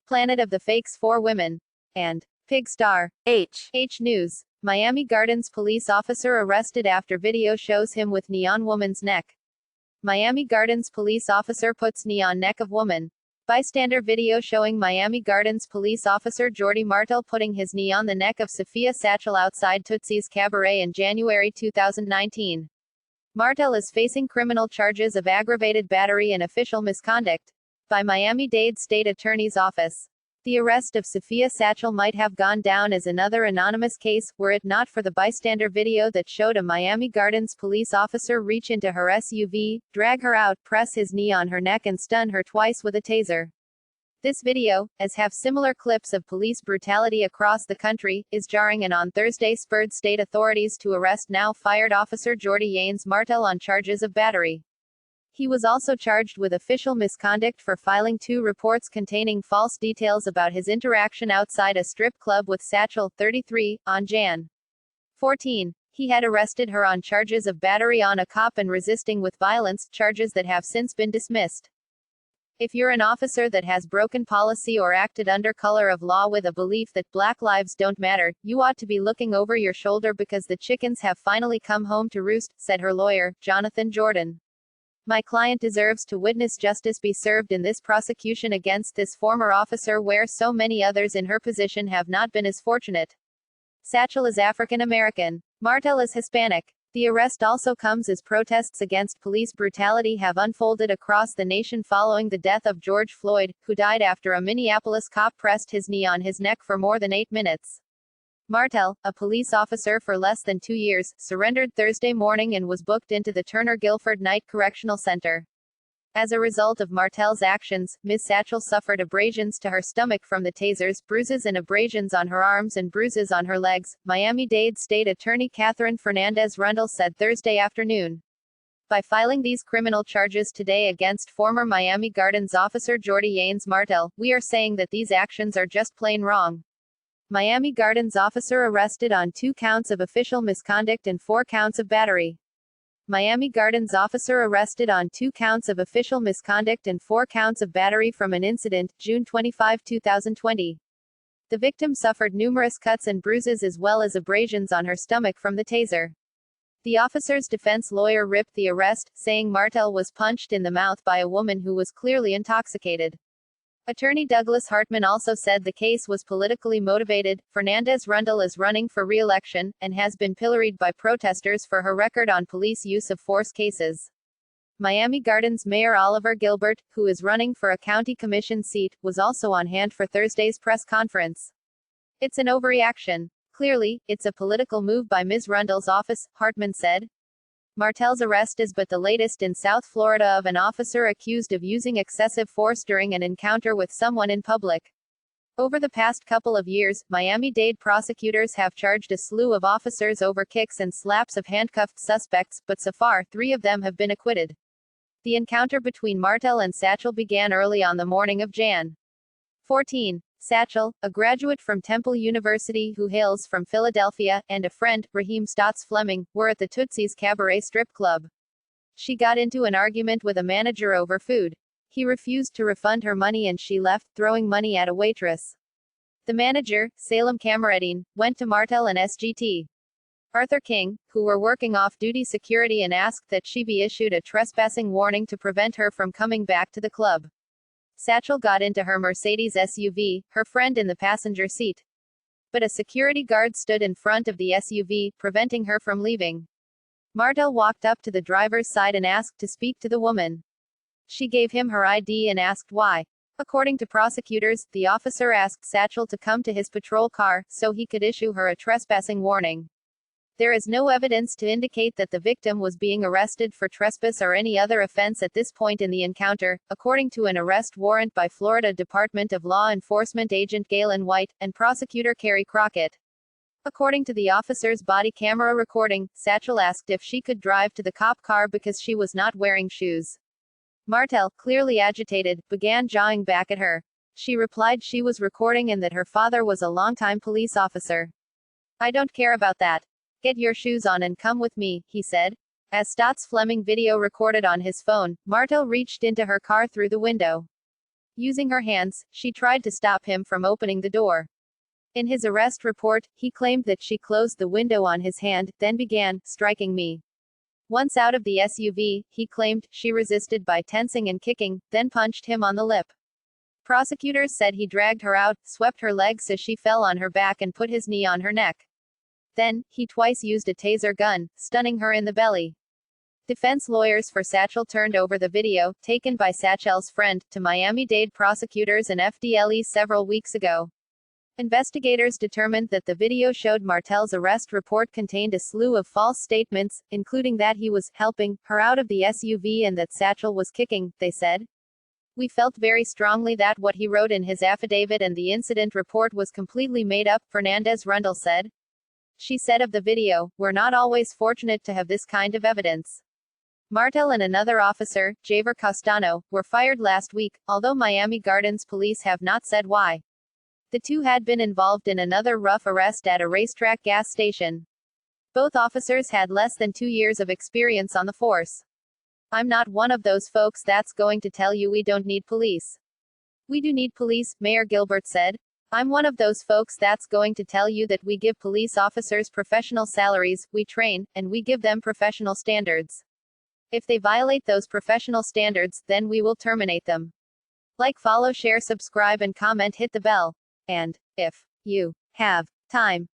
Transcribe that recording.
Planet of the Fakes 4 Women. And Pig Star. H News. Miami Gardens police officer arrested after video shows him with knee on woman's neck. Miami Gardens police officer puts knee on neck of woman. Bystander video showing Miami Gardens police officer Jordy Martel putting his knee on the neck of Sophia Satchel outside Tootsie's Cabaret in January 2019. Martel is facing criminal charges of aggravated battery and official misconduct by Miami-Dade State Attorney's Office. The arrest of Sophia Satchel might have gone down as another anonymous case, were it not for the bystander video that showed a Miami Gardens police officer reach into her SUV, drag her out, press his knee on her neck and stun her twice with a taser. This video, as have similar clips of police brutality across the country, is jarring and on Thursday spurred state authorities to arrest now fired officer Jordy Yanes Martel on charges of battery. He was also charged with official misconduct for filing 2 reports containing false details about his interaction outside a strip club with Satchel, 33, on Jan. 14. He had arrested her on charges of battery on a cop and resisting with violence, charges that have since been dismissed. If you're an officer that has broken policy or acted under color of law with a belief that black lives don't matter, you ought to be looking over your shoulder because the chickens have finally come home to roost, said her lawyer, Jonathan Jordan. My client deserves to witness justice be served in this prosecution against this former officer where so many others in her position have not been as fortunate. Satchel is African American. Martel is Hispanic. The arrest also comes as protests against police brutality have unfolded across the nation following the death of George Floyd, who died after a Minneapolis cop pressed his knee on his neck for more than 8 minutes. Martel, a police officer for less than 2 years, surrendered Thursday morning and was booked into the Turner Guilford Night Correctional Center. As a result of Martel's actions, Ms. Satchel suffered abrasions to her stomach from the tasers, bruises and abrasions on her arms and bruises on her legs, Miami-Dade State Attorney Catherine Fernandez-Rundle said Thursday afternoon. By filing these criminal charges today against former Miami Gardens officer Jordy Yanes Martel, we are saying that these actions are just plain wrong. Miami Gardens officer arrested on 2 counts of official misconduct and 4 counts of battery. Miami Gardens officer arrested on 2 counts of official misconduct and 4 counts of battery from an incident, June 25, 2020. The victim suffered numerous cuts and bruises as well as abrasions on her stomach from the taser. The officer's defense lawyer ripped the arrest, saying Martel was punched in the mouth by a woman who was clearly intoxicated. Attorney Douglas Hartman also said the case was politically motivated. Fernandez-Rundle is running for re-election, and has been pilloried by protesters for her record on police use of force cases. Miami Gardens Mayor Oliver Gilbert, who is running for a county commission seat, was also on hand for Thursday's press conference. It's an overreaction. Clearly, it's a political move by Ms. Rundle's office, Hartman said. Martel's arrest is but the latest in South Florida of an officer accused of using excessive force during an encounter with someone in public. Over the past couple of years, Miami-Dade prosecutors have charged a slew of officers over kicks and slaps of handcuffed suspects, but so far, 3 of them have been acquitted. The encounter between Martel and Satchel began early on the morning of Jan. 14. Satchel, a graduate from Temple University who hails from Philadelphia, and a friend, Raheem Stotts Fleming, were at the Tootsie's Cabaret strip club. She got into an argument with a manager over food. He refused to refund her money and she left, throwing money at a waitress. The manager, Salem Camareddine, went to Martel and SGT Arthur King, who were working off-duty security, and asked that she be issued a trespassing warning to prevent her from coming back to the club. Satchel got into her Mercedes SUV, her friend in the passenger seat. But a security guard stood in front of the SUV, preventing her from leaving. Martel walked up to the driver's side and asked to speak to the woman. She gave him her ID and asked why. According to prosecutors, the officer asked Satchel to come to his patrol car, so he could issue her a trespassing warning. There is no evidence to indicate that the victim was being arrested for trespass or any other offense at this point in the encounter, according to an arrest warrant by Florida Department of Law Enforcement agent Galen White, and prosecutor Carrie Crockett. According to the officer's body camera recording, Satchel asked if she could drive to the cop car because she was not wearing shoes. Martel, clearly agitated, began jawing back at her. She replied she was recording and that her father was a longtime police officer. I don't care about that. Get your shoes on and come with me, he said. As Stotts Fleming video recorded on his phone, Martel reached into her car through the window. Using her hands, she tried to stop him from opening the door. In his arrest report, he claimed that she closed the window on his hand, then began striking me. Once out of the SUV, he claimed, she resisted by tensing and kicking, then punched him on the lip. Prosecutors said he dragged her out, swept her legs so she fell on her back and put his knee on her neck. Then, he twice used a taser gun, stunning her in the belly. Defense lawyers for Satchel turned over the video, taken by Satchel's friend, to Miami-Dade prosecutors and FDLE several weeks ago. Investigators determined that the video showed Martel's arrest report contained a slew of false statements, including that he was helping her out of the SUV and that Satchel was kicking, they said. We felt very strongly that what he wrote in his affidavit and the incident report was completely made up, Fernandez-Rundle said. She said of the video, "We're not always fortunate to have this kind of evidence." Martel and another officer, Javier Costano, were fired last week, although Miami Gardens police have not said why. The two had been involved in another rough arrest at a racetrack gas station. Both officers had less than 2 years of experience on the force. I'm not one of those folks that's going to tell you we don't need police. We do need police, Mayor Gilbert said. I'm one of those folks that's going to tell you that we give police officers professional salaries, we train, and we give them professional standards. If they violate those professional standards, then we will terminate them. Like, follow, share, subscribe, and comment, hit the bell. And, if you have time,